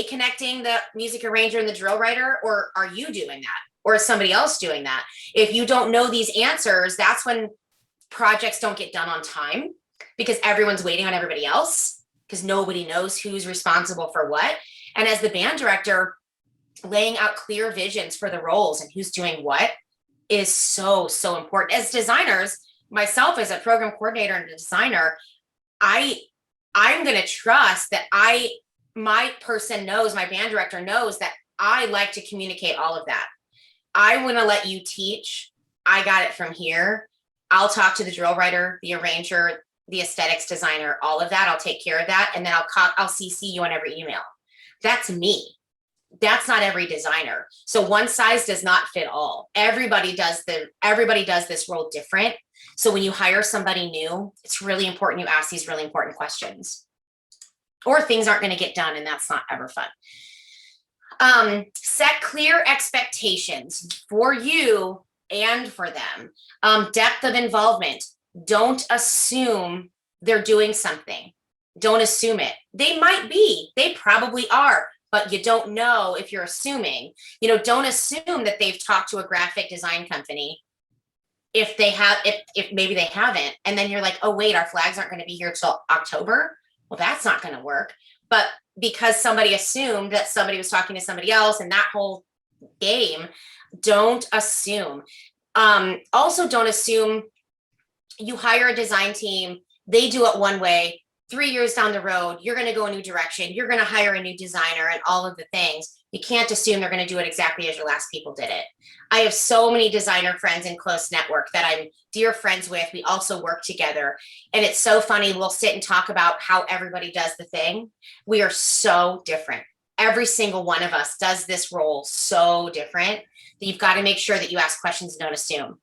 connecting the music arranger and the drill writer, or are you doing that? Or is somebody else doing that? If you don't know these answers, that's when projects don't get done on time, because everyone's waiting on everybody else, because nobody knows who's responsible for what. And as the band director, laying out clear visions for the roles and who's doing what is so, so important. As designers, myself as a program coordinator and a designer, I'm going to trust that my person knows, my band director knows that I like to communicate all of that. I want to let you teach. I got it from here. I'll talk to the drill writer, the arranger, the aesthetics designer, all of that. I'll take care of that. And then I'll CC you on every email. That's me. That's not every designer. So one size does not fit all. Everybody does this role different. So when you hire somebody new, it's really important you ask these really important questions, or things aren't going to get done, and that's not ever fun. Set clear expectations for you and for them. Depth of involvement. Don't assume they're doing something. Don't assume it. They might be. They probably are. But you don't know if you're assuming. Don't assume that they've talked to a graphic design company if they have, if maybe they haven't. And then you're like, oh, wait, our flags aren't going to be here till October. Well, that's not going to work. But because somebody assumed that somebody was talking to somebody else and that whole game, don't assume. Also, don't assume you hire a design team, they do it one way. 3 years down the road, you're going to go a new direction. You're going to hire a new designer and all of the things. You can't assume they're going to do it exactly as your last people did it. I have so many designer friends in close network that I'm dear friends with. We also work together. And it's so funny. We'll sit and talk about how everybody does the thing. We are so different. Every single one of us does this role so different that you've got to make sure that you ask questions and don't assume.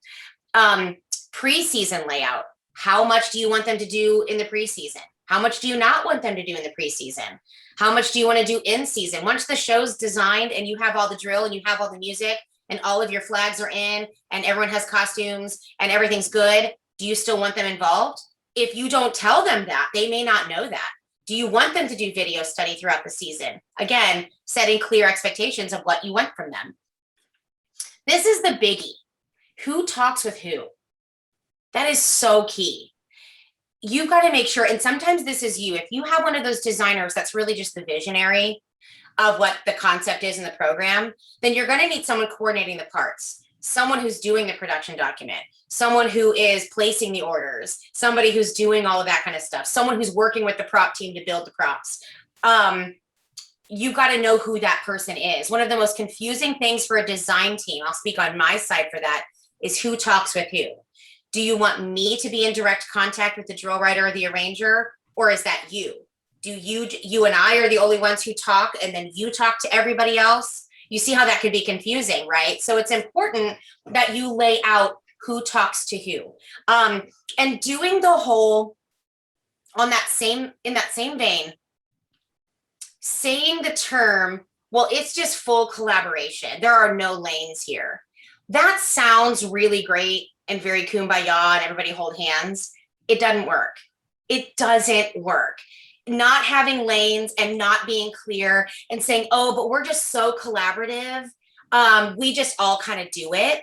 Preseason layout. How much do you want them to do in the preseason? How much do you not want them to do in the preseason? How much do you want to do in season? Once the show's designed and you have all the drill and you have all the music and all of your flags are in and everyone has costumes and everything's good, do you still want them involved? If you don't tell them that, they may not know that. Do you want them to do video study throughout the season? Again, setting clear expectations of what you want from them. This is the biggie. Who talks with who? That is so key. You've got to make sure, and sometimes this is you, if you have one of those designers that's really just the visionary of what the concept is in the program, then you're going to need someone coordinating the parts, someone who's doing the production document, someone who is placing the orders, somebody who's doing all of that kind of stuff, someone who's working with the prop team to build the props. You got to know who that person is. One of the most confusing things for a design team, I'll speak on my side for that, is who talks with who. Do you want me to be in direct contact with the drill writer or the arranger, or is that you? Do you and I are the only ones who talk and then you talk to everybody else? You see how that could be confusing, right? So it's important that you lay out who talks to who. And doing the whole in that same vein, saying the term, well, it's just full collaboration. There are no lanes here. That sounds really great and very kumbaya and everybody hold hands. It doesn't work. It doesn't work. Not having lanes and not being clear and saying, oh, but we're just so collaborative. We just all kind of do it.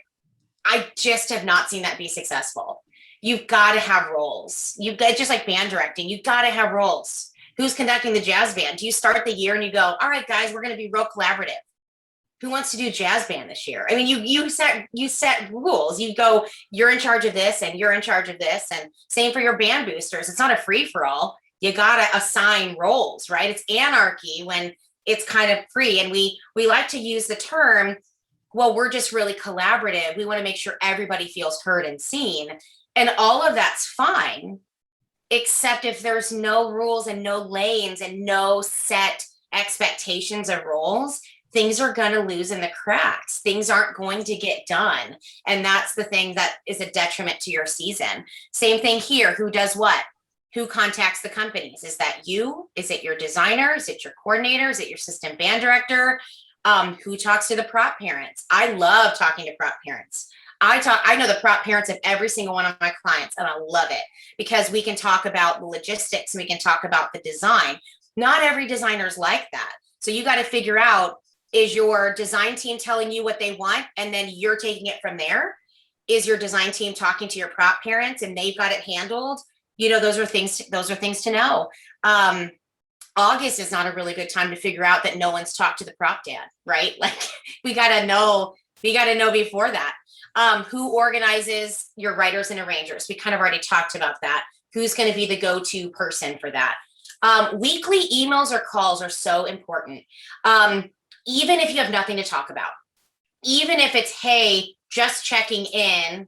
I just have not seen that be successful. You've got to have roles. You've got, just like band directing, you've got to have roles. Who's conducting the jazz band? Do you start the year and you go, all right, guys, we're going to be real collaborative. Who wants to do jazz band this year? I mean, you set rules. You go, you're in charge of this and you're in charge of this. And same for your band boosters. It's not a free for all. You got to assign roles, right? It's anarchy when it's kind of free. And we like to use the term, well, we're just really collaborative. We want to make sure everybody feels heard and seen. And all of that's fine, except if there's no rules and no lanes and no set expectations of roles, things are going to lose in the cracks. Things aren't going to get done. And that's the thing that is a detriment to your season. Same thing here. Who does what? Who contacts the companies? Is that you? Is it your designer? Is it your coordinator? Is it your assistant band director? Who talks to the prop parents? I love talking to prop parents. I know the prop parents of every single one of my clients, and I love it because we can talk about the logistics and we can talk about the design. Not every designer is like that. So you got to figure out, is your design team telling you what they want and then you're taking it from there? Is your design team talking to your prop parents and they've got it handled? You know, those are things to know. August is not a really good time to figure out that no one's talked to the prop dad, right? Like we got to know before that. Who organizes your writers and arrangers? We kind of already talked about that. Who's going to be the go-to person for that? Weekly emails or calls are so important. Even if you have nothing to talk about, even if it's, hey, just checking in,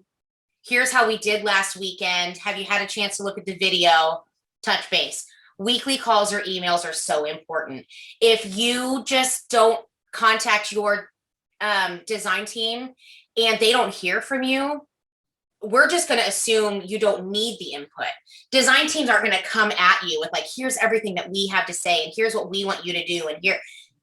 here's how we did last weekend. Have you had a chance to look at the video? Touch base. Weekly calls or emails are so important. If you just don't contact your design team and they don't hear from you, we're just going to assume you don't need the input. Design teams aren't going to come at you with like, here's everything that we have to say and here's what we want you to do. And here,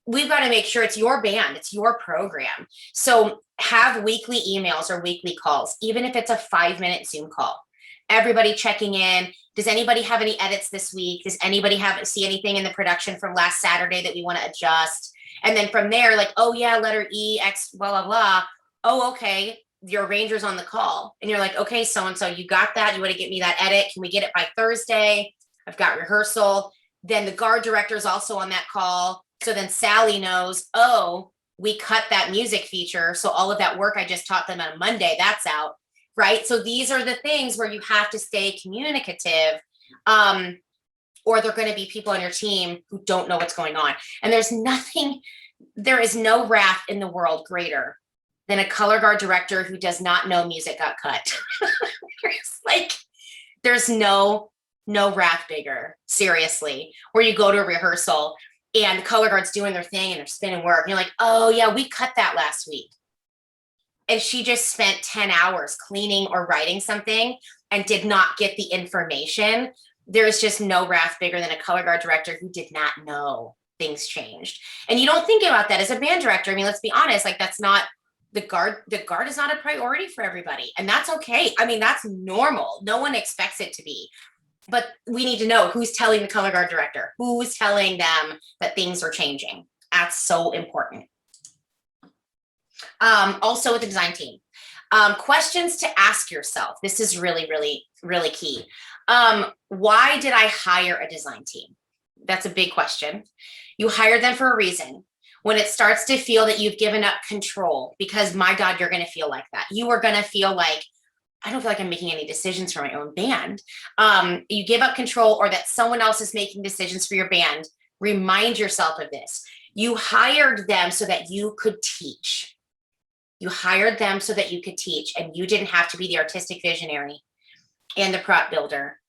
we've got to make sure it's your band, it's your program. So have weekly emails or weekly calls, even if it's a 5-minute Zoom call. Everybody checking in. Does anybody have any edits this week? Does anybody see anything in the production from last Saturday that we want to adjust? And then from there, like, oh yeah, letter E, X, blah, blah, blah. Oh, okay. Your arranger's on the call. And you're like, okay, so-and-so, you got that. You want to get me that edit? Can we get it by Thursday? I've got rehearsal. Then the guard director is also on that call. So then Sally knows, oh, we cut that music feature. So all of that work I just taught them on Monday, that's out, right? So these are the things where you have to stay communicative, or they're going to be people on your team who don't know what's going on. And there is no wrath in the world greater than a color guard director who does not know music got cut. There's no wrath bigger, seriously, where you go to a rehearsal and the color guard's doing their thing and they're spinning work. And you're like, oh yeah, we cut that last week. And she just spent 10 hours cleaning or writing something and did not get the information. there's just no wrath bigger than a color guard director who did not know things changed. And you don't think about that as a band director. I mean, let's be honest, like that's not the guard is not a priority for everybody. And that's okay. I mean, that's normal. No one expects it to be. But we need to know who's telling the color guard director, who's telling them that things are changing. That's so important. Also with the design team, questions to ask yourself. This is really, really, really key. Why did I hire a design team? That's a big question. You hired them for a reason. When it starts to feel that you've given up control, because my God, you're going to feel like that. You are going to feel like, I don't feel like I'm making any decisions for my own band. You give up control, or that someone else is making decisions for your band. Remind yourself of this. You hired them so that you could teach. You hired them so that you could teach, and you didn't have to be the artistic visionary and the prop builder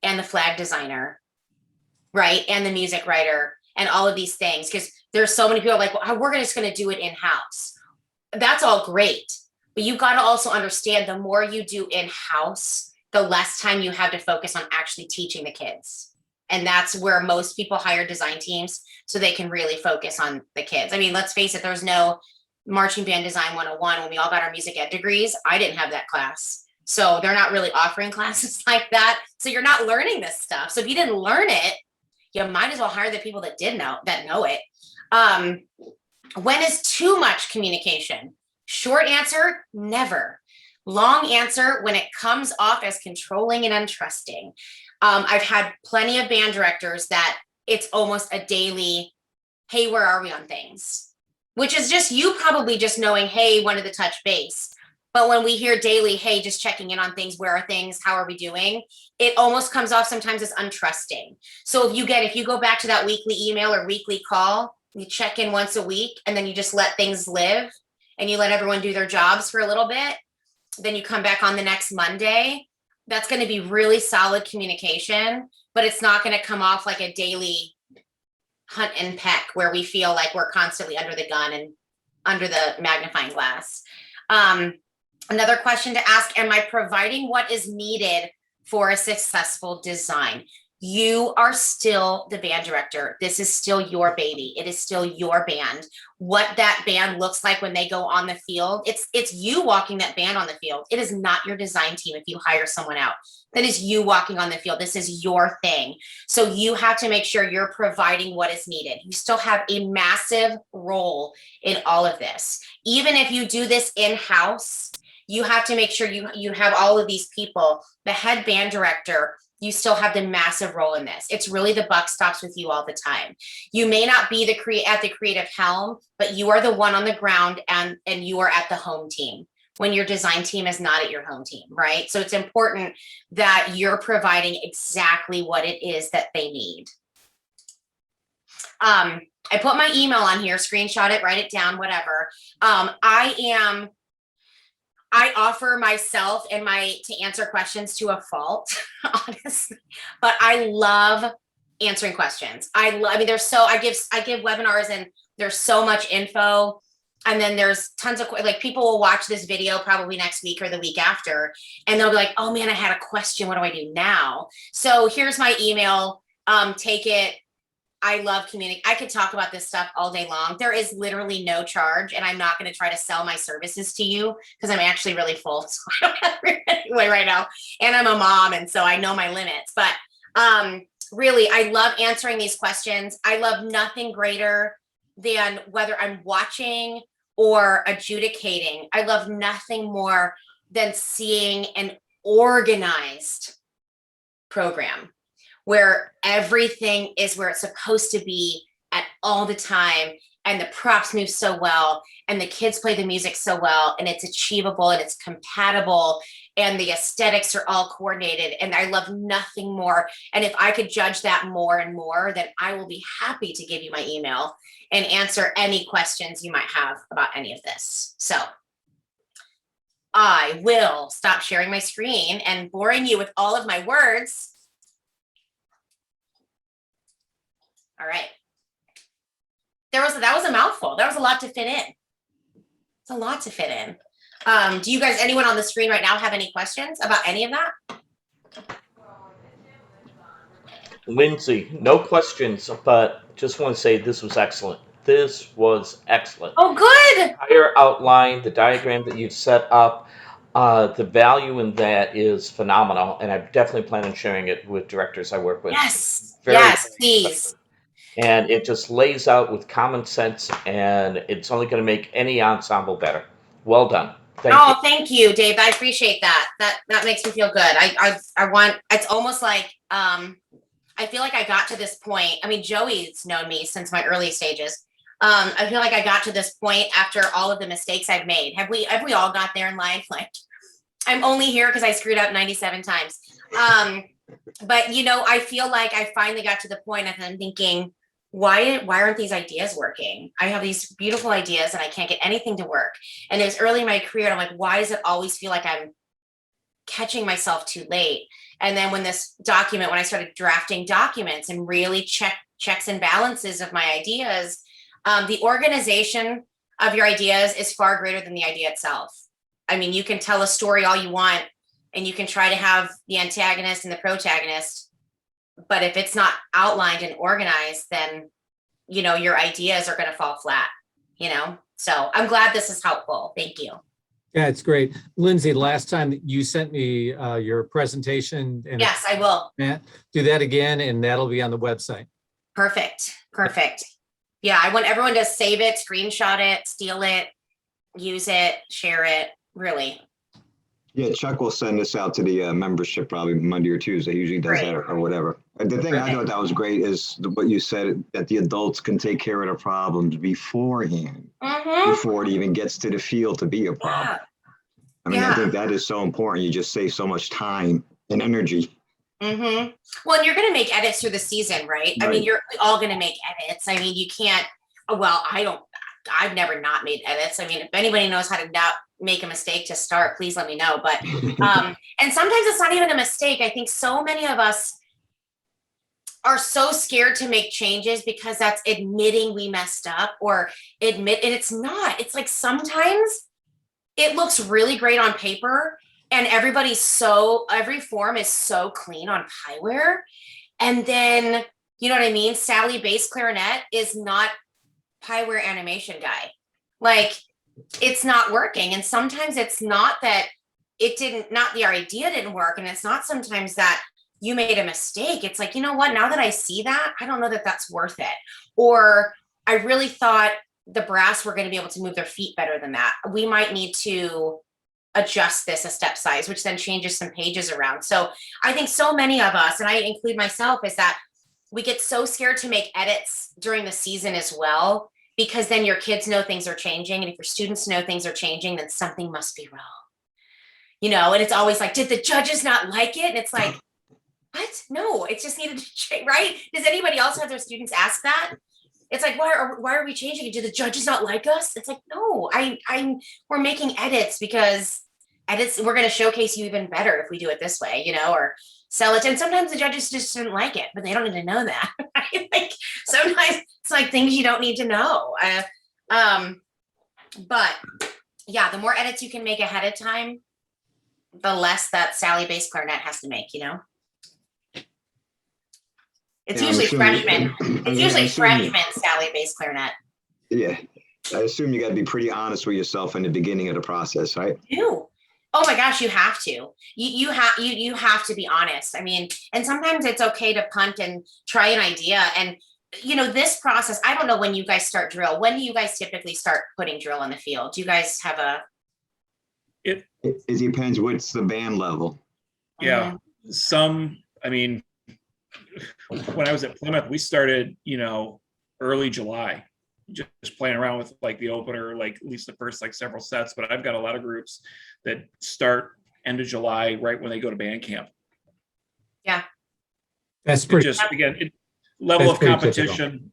and the flag designer, right? And the music writer and all of these things. Because there's so many people like, well, we're just going to do it in-house. That's all great. But you've got to also understand the more you do in-house, the less time you have to focus on actually teaching the kids. And that's where most people hire design teams, so they can really focus on the kids. I mean, let's face it, there's no marching band design 101 when we all got our music ed degrees. I didn't have that class. So they're not really offering classes like that. So you're not learning this stuff. So if you didn't learn it, you might as well hire the people that know it. When is too much communication? Short answer, never. Long answer, when it comes off as controlling and untrusting. I've had plenty of band directors that it's almost a daily, hey, where are we on things? Which is just you probably just knowing, hey, wanted to touch base. But when we hear daily, hey, just checking in on things, where are things, how are we doing? It almost comes off sometimes as untrusting. So if you go back to that weekly email or weekly call, you check in once a week, and then you just let things live, and you let everyone do their jobs for a little bit, then you come back on the next Monday, that's going to be really solid communication, but it's not going to come off like a daily hunt and peck where we feel like we're constantly under the gun and under the magnifying glass. Another question to ask, am I providing what is needed for a successful design? You are still the band director. This is still your baby. It is still your band. What that band looks like when they go on the field, it's you walking that band on the field. It is not your design team if you hire someone out. That is you walking on the field. This is your thing. So you have to make sure you're providing what is needed. You still have a massive role in all of this. Even if you do this in-house, you have to make sure you have all of these people, the head band director. You still have the massive role in this. It's really the buck stops with you all the time. You may not be at the creative helm, but you are the one on the ground, and you are at the home team when your design team is not at your home team, right? So it's important that you're providing exactly what it is that they need. I put my email on here, screenshot it, write it down, whatever. I offer myself and to answer questions to a fault, honestly, but I love answering questions. I give webinars, and there's so much info. And then there's tons of, like, people will watch this video probably next week or the week after, and they'll be like, oh man, I had a question. What do I do now? So here's my email. Take it. I love communicating. I could talk about this stuff all day long. There is literally no charge, and I'm not going to try to sell my services to you because I'm actually really full. So I don't have it anyway right now. And I'm a mom, and so I know my limits. But really, I love answering these questions. I love nothing greater than, whether I'm watching or adjudicating, I love nothing more than seeing an organized program where everything is where it's supposed to be at all the time, and the props move so well, and the kids play the music so well, and it's achievable, and it's compatible, and the aesthetics are all coordinated. And I love nothing more. And if I could judge that more and more, then I will be happy to give you my email and answer any questions you might have about any of this. So I will stop sharing my screen and boring you with all of my words. All right. That was a mouthful. That was a lot to fit in. It's a lot to fit in. Do you guys, anyone on the screen right now, have any questions about any of that? Lindsay, no questions, but just want to say this was excellent. This was excellent. Oh, good. Entire outline, the diagram that you've set up, the value in that is phenomenal, and I definitely plan on sharing it with directors I work with. Yes. Very, Yes, very please. impressive. And it just lays out with common sense, and it's only going to make any ensemble better. Well done. Thank you. Oh, thank you, Dave. I appreciate that. That makes me feel good. I want, it's almost like, I feel like I got to this point. I mean, Joey's known me since my early stages. I feel like I got to this point after all of the mistakes I've made. Have we all got there in life? Like, I'm only here because I screwed up 97 times. But you know, I feel like I finally got to the point and I'm thinking, why aren't these ideas working? I have these beautiful ideas and I can't get anything to work. And it was early in my career, and I'm like, why does it always feel like I'm catching myself too late? And then when I started drafting documents and really checks and balances of my ideas, the organization of your ideas is far greater than the idea itself. I mean, you can tell a story all you want, and you can try to have the antagonist and the protagonist, but if it's not outlined and organized, then, you know, your ideas are going to fall flat, you know? So I'm glad this is helpful. Thank you. Yeah, it's great. Lindsay, last time you sent me your presentation. And Yes, I will. do that again, and that'll be on the website. Perfect. Perfect. Yeah, I want everyone to save it, screenshot it, steal it, use it, share it, really. Yeah, Chuck will send this out to the membership probably Monday or Tuesday. He usually does that or whatever. And the thing I thought that was great is what you said, that the adults can take care of the problems beforehand, before it even gets to the field to be a problem. I mean, I think that is so important. You just save so much time and energy. Well, and you're going to make edits through the season, right? I mean, you're all going to make edits. I mean, you can't, well, I've never not made edits. I mean, if anybody knows how to not make a mistake to start, please let me know. But, and sometimes it's not even a mistake. I think so many of us are so scared to make changes because that's admitting we messed up, or and it's not. It's like sometimes it looks really great on paper and every form is so clean on Pieware. And then, you know what I mean? Sally bass clarinet is not Pieware animation guy. Like, it's not working. And sometimes it's not that the idea didn't work. And it's not sometimes that you made a mistake. It's like, you know what, now that I see that, I don't know that that's worth it. Or I really thought the brass were going to be able to move their feet better than that. We might need to adjust this a step size, which then changes some pages around. So I think so many of us, and I include myself, is that we get so scared to make edits during the season as well, because then your kids know things are changing. And if your students know things are changing, then something must be wrong. You know, and it's always like, did the judges not like it? And it's like, what? No, it just needed to change, right? Does anybody else have their students ask that? It's like, why are we changing it? Do the judges not like us? It's like, no, we're making edits because we're going to showcase you even better if we do it this way, you know, or sell it. And sometimes the judges just didn't like it, but they don't need to know that. Right? Like, sometimes it's like things you don't need to know. But yeah, the more edits you can make ahead of time, the less that Sally bass clarinet has to make, you know? It's usually freshmen. It's usually freshmen Sally bass clarinet. Yeah. I assume you got to be pretty honest with yourself in the beginning of the process, right? You. Oh my gosh, you have to. You have to be honest. I mean, and sometimes it's okay to punt and try an idea. And you know, this process, I don't know when you guys start drill. When do you guys typically start putting drill on the field? Do you guys have It depends what's the band level. Yeah. I mean, when I was at Plymouth, we started, you know, early July, just playing around with like the opener, like at least the first like several sets. But I've got a lot of groups that start end of July, right when they go to band camp. Yeah. That's pretty. Just again, level of competition,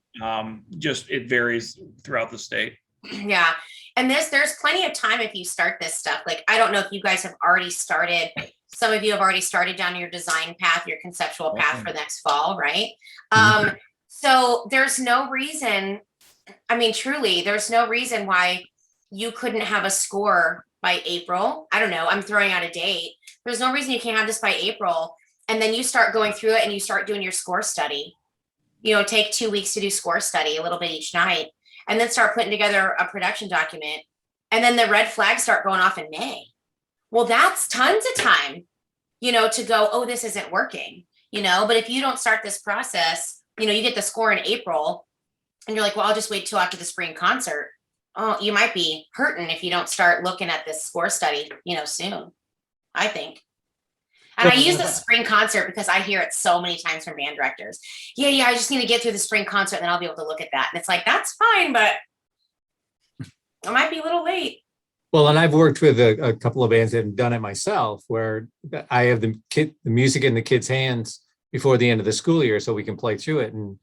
just it varies throughout the state. Yeah. And there's plenty of time if you start this stuff. Like, I don't know if you guys have already started. Some of you have already started down your design path, your conceptual path for next fall, right? So there's no reason, I mean, truly, there's no reason why you couldn't have a score by April. I don't know, I'm throwing out a date. There's no reason you can't have this by April. And then you start going through it and you start doing your score study. Take 2 weeks to do score study, a little bit each night, and then start putting together a production document. And then the red flags start going off in May. Well, that's tons of time, to go, oh, this isn't working, but if you don't start this process, you get the score in April and you're like, well, I'll just wait till after the spring concert. Oh, you might be hurting if you don't start looking at this score study, soon, I think. And I use the spring concert because I hear it so many times from band directors. Yeah, I just need to get through the spring concert and then I'll be able to look at that. And it's like, that's fine, but I might be a little late. Well, and I've worked with a couple of bands that have done it myself, where I have the music in the kids' hands before the end of the school year, so we can play through it and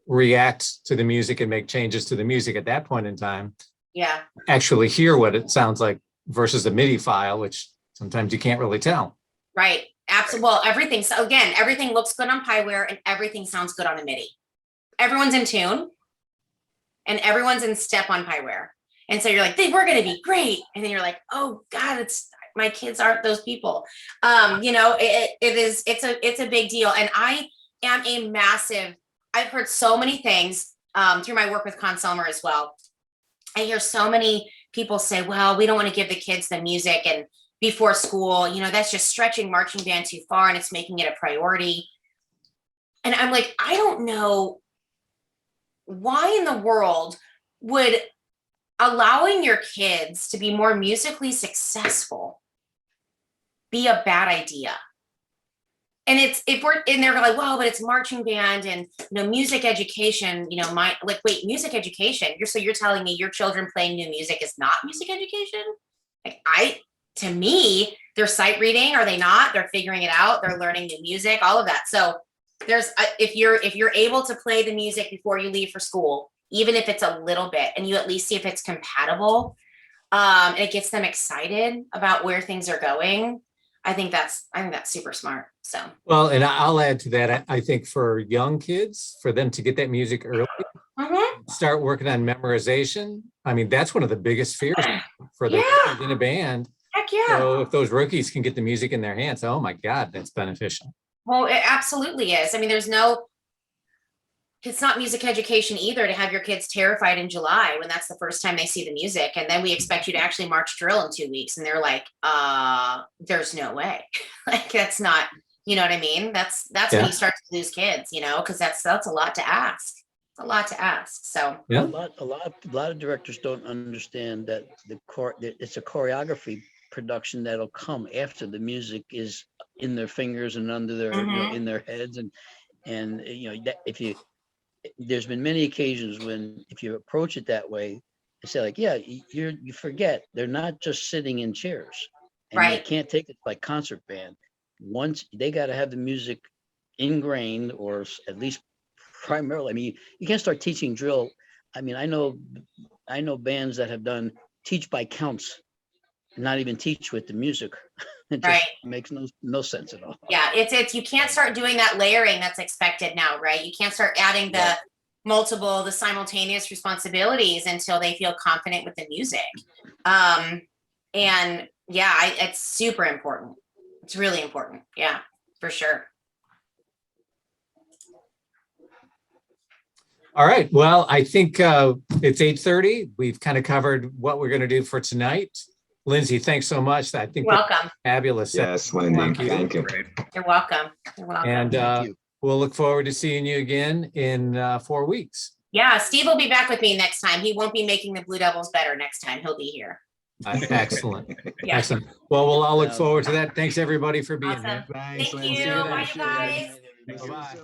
react to the music and make changes to the music at that point in time. Yeah. Actually hear what it sounds like versus a MIDI file, which sometimes you can't really tell. Right. Absolutely. Well, everything. So again, everything looks good on Pieware and everything sounds good on a MIDI. Everyone's in tune and everyone's in step on Pieware. And so you're like, we're going to be great. And then you're like, oh God, my kids aren't those people. It's a big deal. And I am I've heard so many things through my work with Conselmer as well. I hear so many people say, well, we don't want to give the kids the music and before school, that's just stretching marching band too far and it's making it a priority. And I'm like, I don't know why in the world would allowing your kids to be more musically successful be a bad idea. And they're like, well, but it's marching band and music education, music education. You're telling me your children playing new music is not music education? To me, they're sight reading, are they not? They're figuring it out, they're learning new music, all of that. So if you're able to play the music before you leave for school, even if it's a little bit, and you at least see if it's compatible, and it gets them excited about where things are going, I think that's super smart. So well, and I'll add to that. I think for young kids, for them to get that music early, start working on memorization. I mean, that's one of the biggest fears for the kids in a band. Heck yeah. So if those rookies can get the music in their hands, oh my God, that's beneficial. Well, it absolutely is. I mean, it's not music education either to have your kids terrified in July when that's the first time they see the music. And then we expect you to actually march drill in 2 weeks. And they're like, there's no way. That's not, you know what I mean? That's when you start to lose kids, because that's a lot to ask. It's a lot to ask. So a lot of directors don't understand that it's a choreography production that'll come after the music is in their fingers and under their in their heads, and there's been many occasions when if you approach it that way, they say like, you forget they're not just sitting in chairs, and they can't take it like concert band. Once they got to have the music ingrained, or at least primarily. I mean, you can't start teaching drill. I mean, I know bands that have done teach by counts, not even teach with the music. It just makes no sense at all. Yeah, it's you can't start doing that layering that's expected now, right? You can't start adding the simultaneous responsibilities until they feel confident with the music. It's super important. It's really important. Yeah, for sure. All right. Well, I think it's 8:30. We've kind of covered what we're going to do for tonight. Lindsey, thanks so much. I think you're welcome. Fabulous. Yes, Lindsey. Thank you. You're welcome. And we'll look forward to seeing you again in 4 weeks. Yeah, Steve will be back with me next time. He won't be making the Blue Devils better next time. He'll be here. Excellent. Yeah. Excellent. Well, we'll all look forward to that. Thanks everybody for being here. Thank you. Bye, guys. Bye.